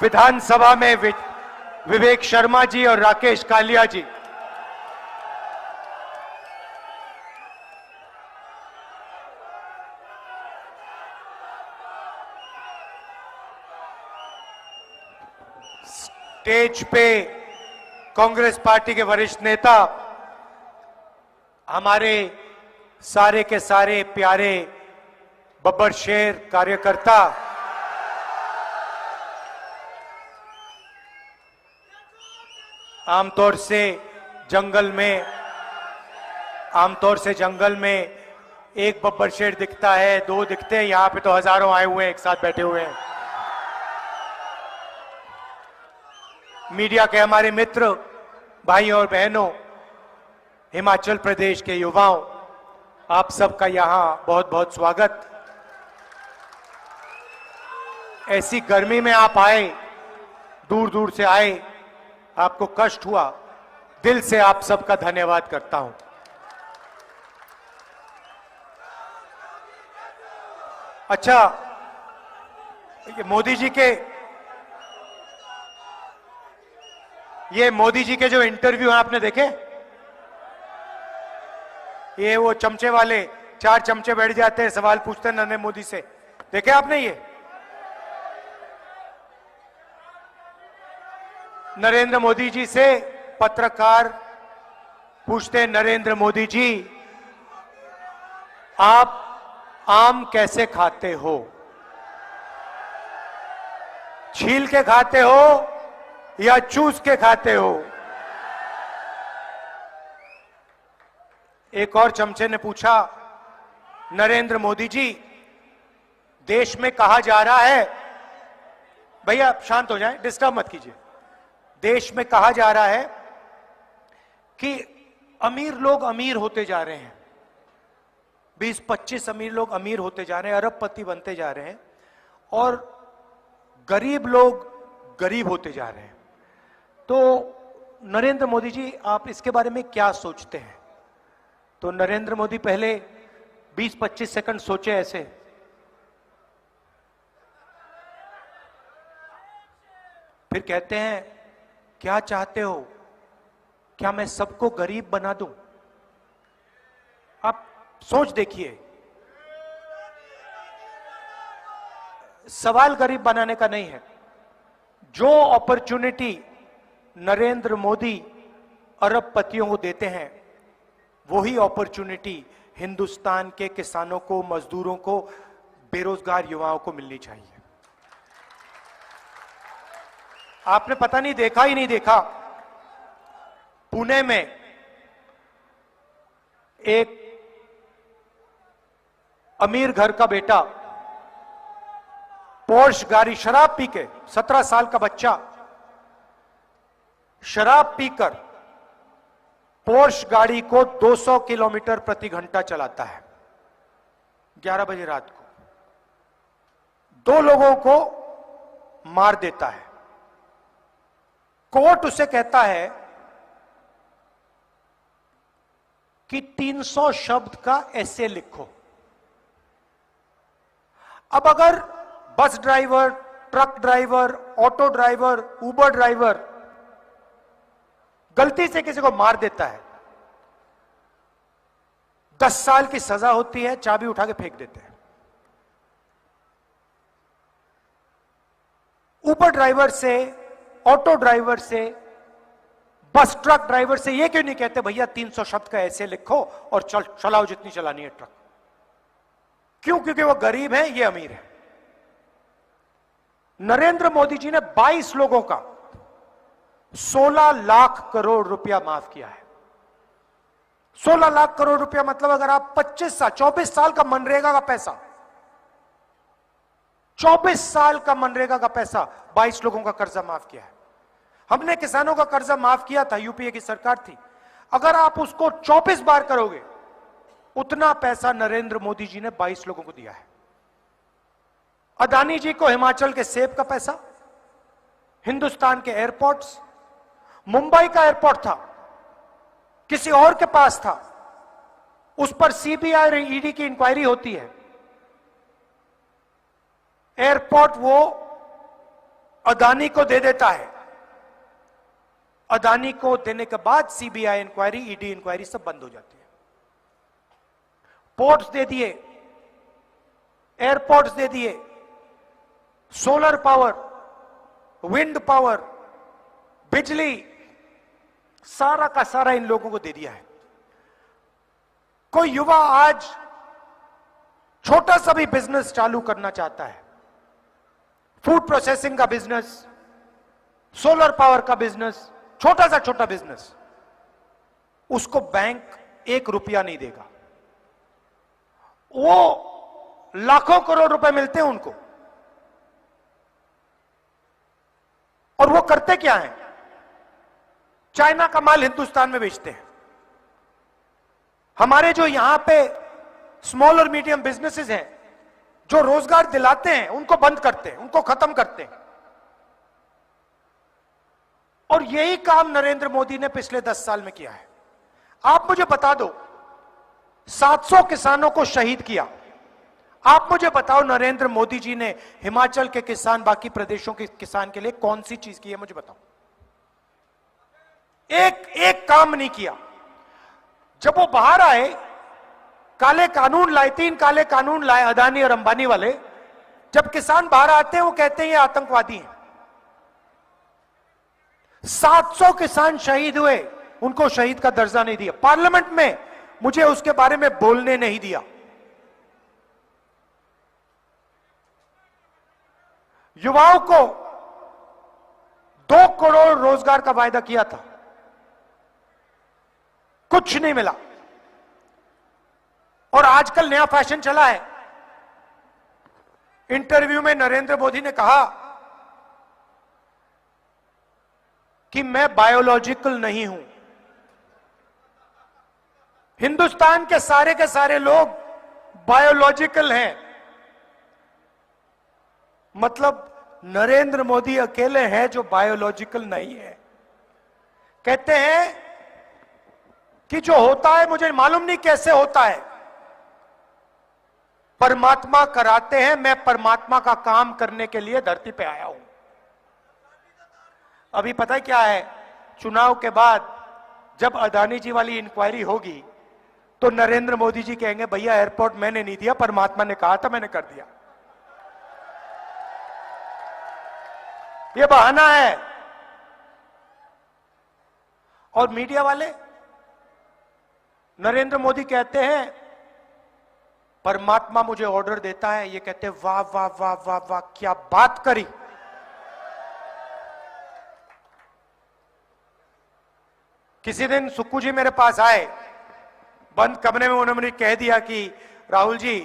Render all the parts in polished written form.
विधानसभा में विवेक शर्मा जी और राकेश कालिया जी। स्टेज पे कांग्रेस पार्टी के वरिष्ठ नेता, हमारे सारे के सारे प्यारे बब्बर शेर कार्यकर्ता, आमतौर से जंगल में एक बब्बर शेर दिखता है, दो दिखते हैं, यहां पे तो हजारों आए हुए हैं, एक साथ बैठे हुए हैं। मीडिया के हमारे मित्र, भाई और बहनों, हिमाचल प्रदेश के युवाओं, आप सबका यहां बहुत बहुत स्वागत। ऐसी गर्मी में आप आए, दूर दूर से आए, आपको कष्ट हुआ, दिल से आप सबका धन्यवाद करता हूं। अच्छा, ये मोदी जी के जो इंटरव्यू हैं आपने देखे? ये वो चमचे वाले, 4 चमचे बैठ जाते हैं, सवाल पूछते हैं नरेंद्र मोदी से, देखे आपने? ये नरेंद्र मोदी जी से पत्रकार पूछते हैं, नरेंद्र मोदी जी आप आम कैसे खाते हो? छील के खाते हो या चूस के खाते हो? एक और चमचे ने पूछा, नरेंद्र मोदी जी देश में कहा जा रहा है, भैया शांत हो जाएं, डिस्टर्ब मत कीजिए। देश में कहा जा रहा है कि अमीर लोग अमीर होते जा रहे हैं, 20-25 अमीर लोग अमीर होते जा रहे हैं, अरबपति बनते जा रहे हैं, और गरीब लोग गरीब होते जा रहे हैं। तो नरेंद्र मोदी जी आप इसके बारे में क्या सोचते हैं? तो नरेंद्र मोदी पहले 20-25 सेकंड सोचे ऐसे, फिर कहते हैं क्या चाहते हो, क्या मैं सबको गरीब बना दूं? आप सोच देखिए, सवाल गरीब बनाने का नहीं है। जो अपॉर्चुनिटी नरेंद्र मोदी अरबपतियों को देते हैं, वही अपॉर्चुनिटी हिंदुस्तान के किसानों को, मजदूरों को, बेरोजगार युवाओं को मिलनी चाहिए। आपने पता नहीं देखा ही नहीं देखा, पुणे में एक अमीर घर का बेटा पोर्श गाड़ी, शराब पी के, 17 साल का बच्चा शराब पीकर पोर्श गाड़ी को 200 किलोमीटर प्रति घंटा चलाता है 11 बजे रात को, 2 लोगों को मार देता है। कोर्ट उसे कहता है कि 300 शब्द का ऐसे लिखो। अब अगर bus driver, truck driver, auto driver, Uber driver गलती से किसी को मार देता है, 10 साल की सजा होती है, चाबी उठा के फेंक देते हैं। उबर ड्राइवर से, ऑटो ड्राइवर से, बस ट्रक ड्राइवर से ये क्यों नहीं कहते भैया 300 शब्द का ऐसे लिखो और चलाओ जितनी चलानी है ट्रक? क्यों? क्योंकि वो गरीब है, ये अमीर है। नरेंद्र मोदी जी ने 22 लोगों का 16 लाख करोड़ रुपया माफ किया है। 16 लाख करोड़ रुपया मतलब अगर आप 24 साल का मनरेगा का पैसा, 24 साल का मनरेगा का पैसा, 22 लोगों का कर्जा माफ किया है। हमने किसानों का कर्जा माफ किया था, यूपीए की सरकार थी। अगर आप उसको 24 बार करोगे, उतना पैसा नरेंद्र मोदी जी ने 22 लोगों को दिया है। अदानी जी को हिमाचल के सेब का पैसा, हिंदुस्तान के एयरपोर्ट्स, मुंबई का एयरपोर्ट था, किसी और के पास था, उस पर सीबीआई और ईडी की इंक्वायरी होती है। एयरपोर्ट वो अदानी को दे देता है। अदानी को देने के बाद सीबीआई इंक्वायरी, ईडी इंक्वायरी सब बंद हो जाती है। पोर्ट्स दे दिए, एयरपोर्ट्स दे दिए, सोलर पावर, विंड पावर, बिजली, सारा का सारा इन लोगों को दे दिया है। कोई युवा आज छोटा सा भी बिजनेस चालू करना चाहता है, फूड प्रोसेसिंग का बिजनेस, सोलर पावर का बिजनेस, छोटा सा छोटा बिजनेस, उसको बैंक 1 रुपया नहीं देगा। वो लाखों करोड़ रुपए मिलते हैं उनको, और वो करते क्या है? चाइना का माल हिंदुस्तान में बेचते हैं। हमारे जो यहां पे स्मॉल और मीडियम बिजनेसेस हैं, जो रोजगार दिलाते हैं, उनको बंद करते हैं, उनको खत्म करते हैं। और यही काम नरेंद्र मोदी ने पिछले 10 साल में किया है। आप मुझे बता दो, 700 किसानों को शहीद किया। आप मुझे बताओ नरेंद्र मोदी जी ने हिमाचल के किसान, बाकी प्रदेशों के किसान के लिए कौन सी चीज की है? मुझे बताओ। एक काम नहीं किया। जब वो बाहर आए, काले कानून लाए, 3 काले कानून लाए अदानी और अंबानी वाले। जब किसान बाहर आते हैं, वो कहते हैं ये आतंकवादी हैं। 700 किसान शहीद हुए, उनको शहीद का दर्जा नहीं दिया। पार्लियामेंट में मुझे उसके बारे में बोलने नहीं दिया। युवाओं को 2 करोड़ रोजगार का वायदा किया था, कुछ नहीं मिला। और आजकल नया फैशन चला है। इंटरव्यू में नरेंद्र मोदी ने कहा कि मैं बायोलॉजिकल नहीं हूं। हिंदुस्तान के सारे लोग बायोलॉजिकल हैं। मतलब नरेंद्र मोदी अकेले हैं जो बायोलॉजिकल नहीं है। कहते हैं कि जो होता है मुझे मालूम नहीं कैसे होता है, परमात्मा कराते हैं, मैं परमात्मा का काम करने के लिए धरती पे आया हूं। अभी पता है क्या है? चुनाव के बाद जब अदानी जी वाली इंक्वायरी होगी तो नरेंद्र मोदी जी कहेंगे भैया एयरपोर्ट मैंने नहीं दिया, परमात्मा ने कहा था, मैंने कर दिया। ये बहाना है। और मीडिया वाले, नरेंद्र मोदी कहते हैं परमात्मा मुझे ऑर्डर देता है, ये कहते हैं वाह वाह वाह वाह वाह, क्या बात करी। किसी दिन सुक्कू जी मेरे पास आए, बंद कमरे में उन्होंने कह दिया कि राहुल जी,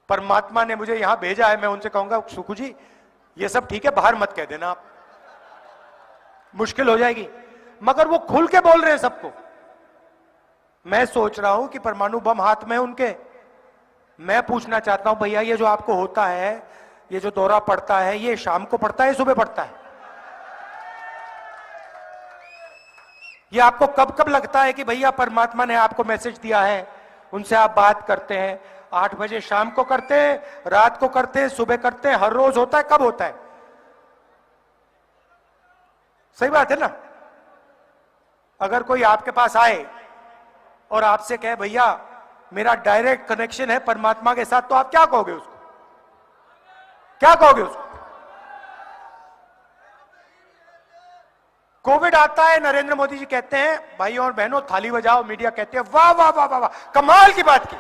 परमात्मा ने मुझे यहां भेजा है। मैं उनसे कहूंगा सुक्कू जी ये सब ठीक है, बाहर मत कह देना, आप मुश्किल हो जाएगी। मगर वो खुल के बोल रहे हैं सबको। मैं सोच रहा हूं कि परमाणु बम हाथ में है उनके। मैं पूछना चाहता हूं भैया ये जो आपको होता है, ये जो दौरा पड़ता है, ये शाम को पड़ता है, सुबह पड़ता है? ये आपको कब कब लगता है कि भैया परमात्मा ने आपको मैसेज दिया है, उनसे आप बात करते हैं? 8 बजे शाम को करते हैं, रात को करते हैं, सुबह करते हैं, हर रोज होता है? कब होता है? सही बात है ना? अगर कोई आपके पास आए और आपसे कहे भैया मेरा डायरेक्ट कनेक्शन है परमात्मा के साथ, तो आप क्या कहोगे उसको? क्या कहोगे उसको? कोविड आता है, नरेंद्र मोदी जी कहते हैं भाइयों और बहनों थाली बजाओ, मीडिया कहते हैं वाह वाह वाह वाह वाह, कमाल की बात की।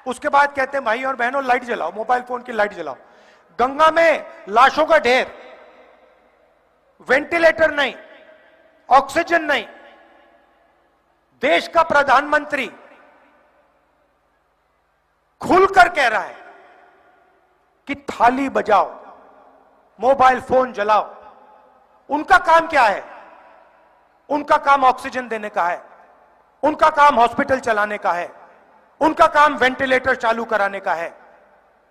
उसके बाद कहते हैं भाइयों और बहनों लाइट जलाओ, मोबाइल फोन की लाइट जलाओ। गंगा में लाशों का ढेर, वेंटिलेटर नहीं, ऑक्सीजन नहीं। देश का प्रधानमंत्री खुलकर कह रहा है कि थाली बजाओ, मोबाइल फोन जलाओ। उनका काम क्या है? उनका काम ऑक्सीजन देने का है, उनका काम हॉस्पिटल चलाने का है, उनका काम वेंटिलेटर चालू कराने का है।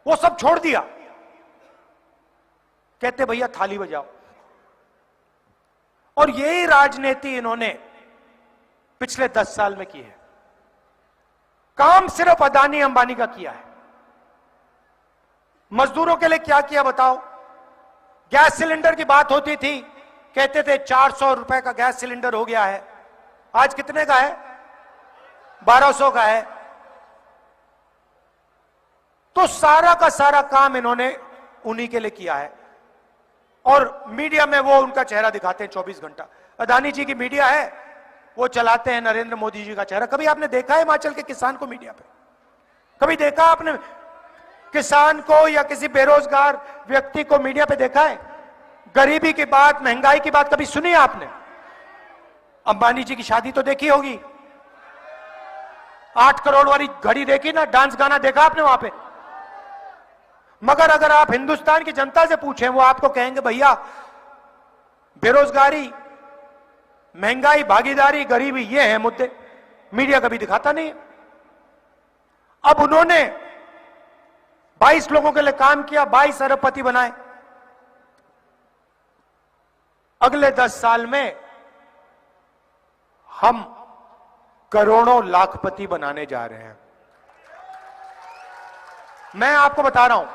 वो सब छोड़ दिया, कहते भैया थाली बजाओ। और यही राजनीति इन्होंने पिछले 10 साल में की है। काम सिर्फ अदानी अंबानी का किया है। मजदूरों के लिए क्या किया बताओ? गैस सिलेंडर की बात होती थी, कहते थे 400 रुपए का गैस सिलेंडर हो गया है। आज कितने का है? 1200 का है। तो सारा का सारा काम इन्होंने उन्हीं के लिए किया है और मीडिया में वो उनका चेहरा दिखाते हैं 24 घंटा। अदानी जी की मीडिया है, वो चलाते हैं नरेंद्र मोदी जी का चेहरा। कभी आपने देखा है हिमाचल के किसान को मीडिया पे? कभी देखा आपने किसान को या किसी बेरोजगार व्यक्ति को मीडिया पे देखा है? गरीबी की बात, महंगाई की बात कभी सुनी है आपने? अंबानी जी की शादी तो देखी होगी, 8 करोड़ वाली घड़ी देखी ना, डांस गाना देखा आपने वहां पे? मगर अगर आप हिंदुस्तान की जनता से पूछें, वो आपको कहेंगे भैया बेरोजगारी, महंगाई, भागीदारी, गरीबी, ये है मुद्दे। मीडिया कभी दिखाता नहीं है। अब उन्होंने 22 लोगों के लिए काम किया, 22 अरबपति बनाए। अगले 10 साल में हम करोड़ों लाखपति बनाने जा रहे हैं। मैं आपको बता रहा हूं,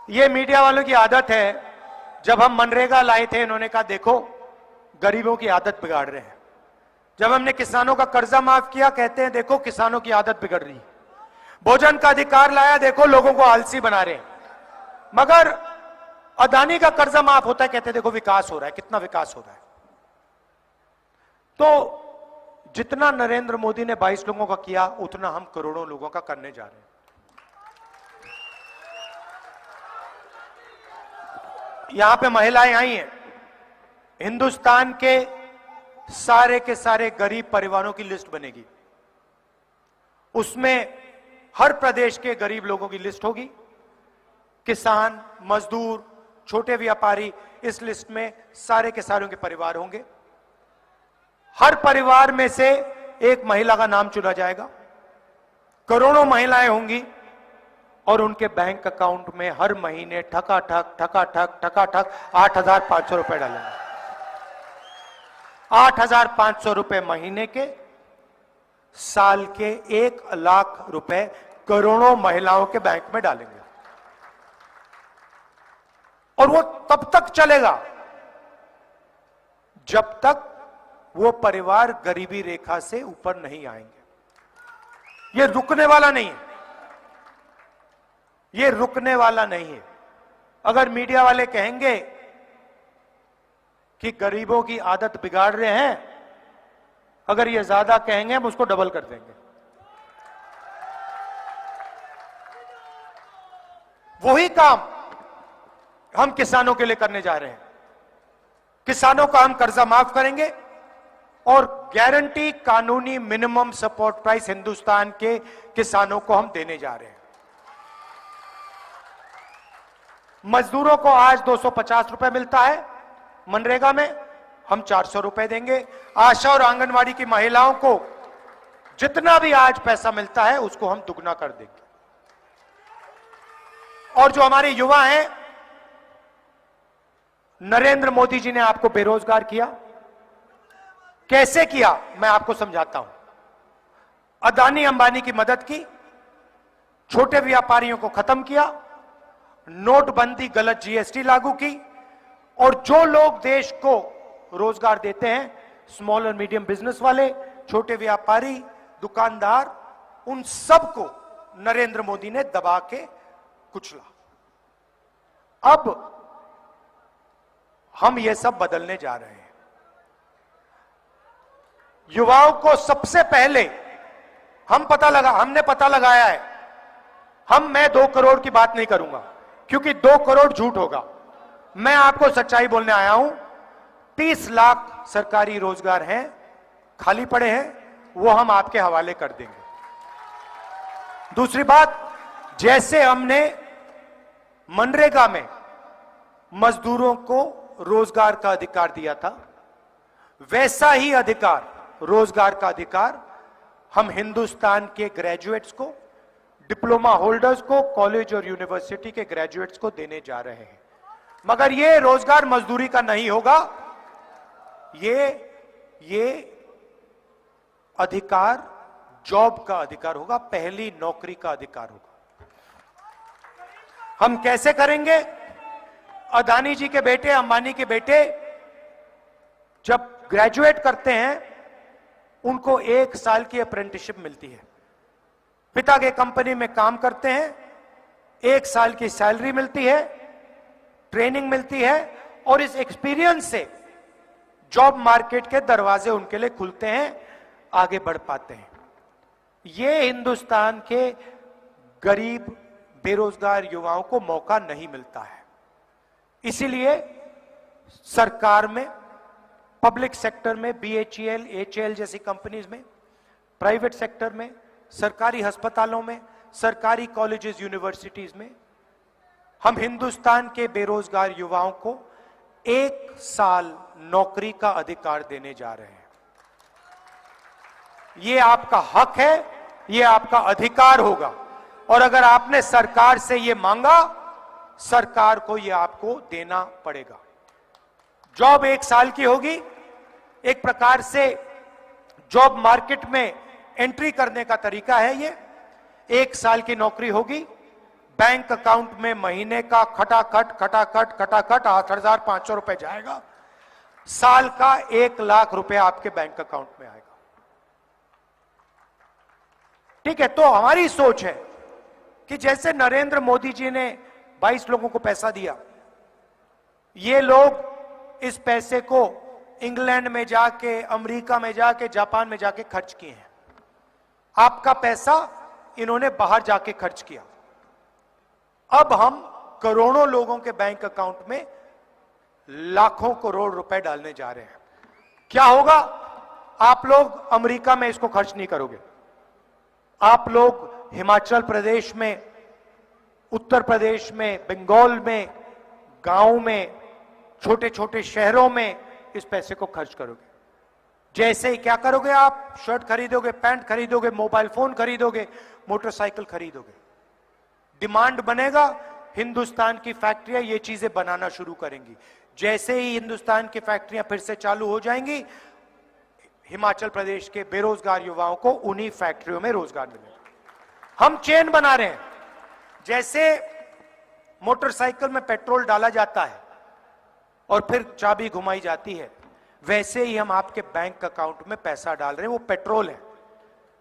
यह मीडिया वालों की आदत है। जब हम मनरेगा लाए थे, इन्होंने कहा देखो गरीबों की आदत बिगाड़ रहे हैं। जब हमने किसानों का कर्जा माफ किया, कहते हैं देखो किसानों की आदत बिगड़ रही है। भोजन का अधिकार लाया, देखो लोगों को आलसी बना रहे हैं। मगर अदानी का कर्जा माफ होता है, कहते हैं देखो विकास हो रहा है, कितना विकास हो रहा है। तो जितना नरेंद्र मोदी ने 22 लोगों का किया, उतना हम करोड़ों लोगों का करने जा रहे हैं। यहां पे महिलाएं आई हैं। हिंदुस्तान के सारे गरीब परिवारों की लिस्ट बनेगी। उसमें हर प्रदेश के गरीब लोगों की लिस्ट होगी। किसान, मजदूर, छोटे व्यापारी, इस लिस्ट में सारे के सारों के परिवार होंगे। हर परिवार में से एक महिला का नाम चुना जाएगा। करोड़ों महिलाएं होंगी और उनके बैंक अकाउंट में हर महीने ठकाठक 8,500 रुपए डालेंगे। 8,500 रुपए महीने के, साल के 1 लाख रुपए करोड़ों महिलाओं के बैंक में डालेंगे। और वो तब तक चलेगा जब तक वो परिवार गरीबी रेखा से ऊपर नहीं आएंगे। ये रुकने वाला नहीं है, ये रुकने वाला नहीं है। अगर मीडिया वाले कहेंगे कि गरीबों की आदत बिगाड़ रहे हैं, अगर ये ज्यादा कहेंगे हम उसको डबल कर देंगे। वही काम हम किसानों के लिए करने जा रहे हैं। किसानों का हम कर्जा माफ करेंगे और गारंटी कानूनी मिनिमम सपोर्ट प्राइस हिंदुस्तान के किसानों को हम देने जा रहे हैं। मजदूरों को आज 250 रुपए मिलता है मनरेगा में, हम 400 रुपए देंगे। आशा और आंगनवाड़ी की महिलाओं को जितना भी आज पैसा मिलता है उसको हम दुगना कर देंगे। और जो हमारे युवा हैं, नरेंद्र मोदी जी ने आपको बेरोजगार किया। कैसे किया मैं आपको समझाता हूं। अदानी अंबानी की मदद की, छोटे व्यापारियों को खत्म किया, नोटबंदी, गलत जीएसटी लागू की, और जो लोग देश को रोजगार देते हैं, स्मॉल और मीडियम बिजनेस वाले, छोटे व्यापारी, दुकानदार, उन सबको नरेंद्र मोदी ने दबा के कुचला। अब हम ये सब बदलने जा रहे हैं। युवाओं को सबसे पहले हमने पता लगाया है। मैं 2 करोड़ की बात नहीं करूंगा क्योंकि 2 करोड़ झूठ होगा। मैं आपको सच्चाई बोलने आया हूं। 30 लाख सरकारी रोजगार हैं, खाली पड़े हैं, वो हम आपके हवाले कर देंगे। दूसरी बात, जैसे हमने मनरेगा में मजदूरों को रोजगार का अधिकार दिया था, वैसा ही अधिकार, रोजगार का अधिकार हम हिंदुस्तान के ग्रेजुएट्स को, डिप्लोमा होल्डर्स को, कॉलेज और यूनिवर्सिटी के ग्रेजुएट्स को देने जा रहे हैं। मगर ये रोजगार मजदूरी का नहीं होगा, ये अधिकार जॉब का अधिकार होगा, पहली नौकरी का अधिकार होगा। हम कैसे करेंगे? अदानी जी के बेटे, अंबानी के बेटे जब ग्रेजुएट करते हैं उनको 1 साल की अप्रेंटिसशिप मिलती है, पिता के कंपनी में काम करते हैं, 1 साल की सैलरी मिलती है, ट्रेनिंग मिलती है और इस एक्सपीरियंस से जॉब मार्केट के दरवाजे उनके लिए खुलते हैं, आगे बढ़ पाते हैं। ये हिंदुस्तान के गरीब बेरोजगार युवाओं को मौका नहीं मिलता है। इसीलिए सरकार में, पब्लिक सेक्टर में, BHEL, HAL जैसी कंपनीज में, प्राइवेट सेक्टर में, सरकारी अस्पतालों में, सरकारी कॉलेजेस, यूनिवर्सिटीज में हम हिंदुस्तान के बेरोजगार युवाओं को 1 साल नौकरी का अधिकार देने जा रहे हैं। ये आपका हक है, ये आपका अधिकार होगा और अगर आपने सरकार से ये मांगा, सरकार को ये आपको देना पड़ेगा। जॉब 1 साल की होगी, एक प्रकार से जॉब मार्केट में एंट्री करने का तरीका है ये। 1 साल की नौकरी होगी, बैंक अकाउंट में महीने का खटाखट 8,500 रुपए जाएगा, साल का 1 लाख रुपए आपके बैंक अकाउंट में आएगा। ठीक है, तो हमारी सोच है कि जैसे नरेंद्र मोदी जी ने 22 लोगों को पैसा दिया, ये लोग इस पैसे को इंग्लैंड में जाके, अमेरिका में जाके, जापान में जाके खर्च किए हैं। आपका पैसा इन्होंने बाहर जाके खर्च किया। अब हम करोड़ों लोगों के बैंक अकाउंट में लाखों करोड़ रुपए डालने जा रहे हैं। क्या होगा? आप लोग अमेरिका में इसको खर्च नहीं करोगे, आप लोग हिमाचल प्रदेश में, उत्तर प्रदेश में, बंगाल में, गांव में, छोटे छोटे शहरों में इस पैसे को खर्च करोगे। जैसे ही क्या करोगे? आप शर्ट खरीदोगे, पैंट खरीदोगे, मोबाइल फोन खरीदोगे, मोटरसाइकिल खरीदोगे। डिमांड बनेगा, हिंदुस्तान की फैक्ट्रियां ये चीजें बनाना शुरू करेंगी। जैसे ही हिंदुस्तान की फैक्ट्रियां फिर से चालू हो जाएंगी, हिमाचल प्रदेश के बेरोजगार युवाओं को उन्हीं फैक्ट्रियों में रोजगार मिलेगा। हम चेन बना रहे हैं। जैसे मोटरसाइकिल में पेट्रोल डाला जाता है और फिर चाबी घुमाई जाती है, वैसे ही हम आपके बैंक अकाउंट में पैसा डाल रहे हैं। वो पेट्रोल है,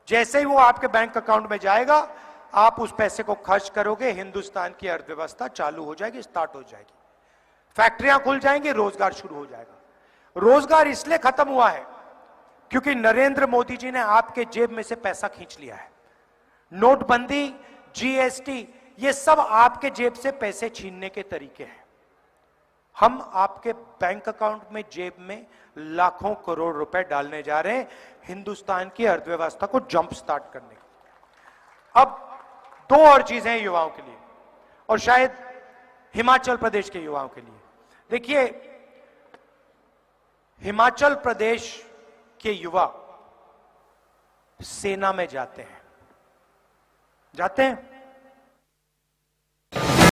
जैसे ही वो आपके बैंक अकाउंट में जाएगा, आप उस पैसे को खर्च करोगे, हिंदुस्तान की अर्थव्यवस्था चालू हो जाएगी, स्टार्ट हो जाएगी, फैक्ट्रियां खुल जाएंगी, रोजगार शुरू हो जाएगा। रोजगार इसलिए खत्म हुआ है क्योंकि नरेंद्र मोदी जी ने आपके जेब में से पैसा खींच लिया है। नोटबंदी, GST, ये सब आपके जेब से पैसे छीनने के तरीके हैं। हम आपके बैंक अकाउंट में, जेब में लाखों करोड़ रुपए डालने जा रहे हैं हिंदुस्तान की अर्थव्यवस्था को जंप स्टार्ट करने के। अब 2 और चीजें हैं युवाओं के लिए और शायद हिमाचल प्रदेश के युवाओं के लिए। देखिए, हिमाचल प्रदेश के युवा सेना में जाते हैं,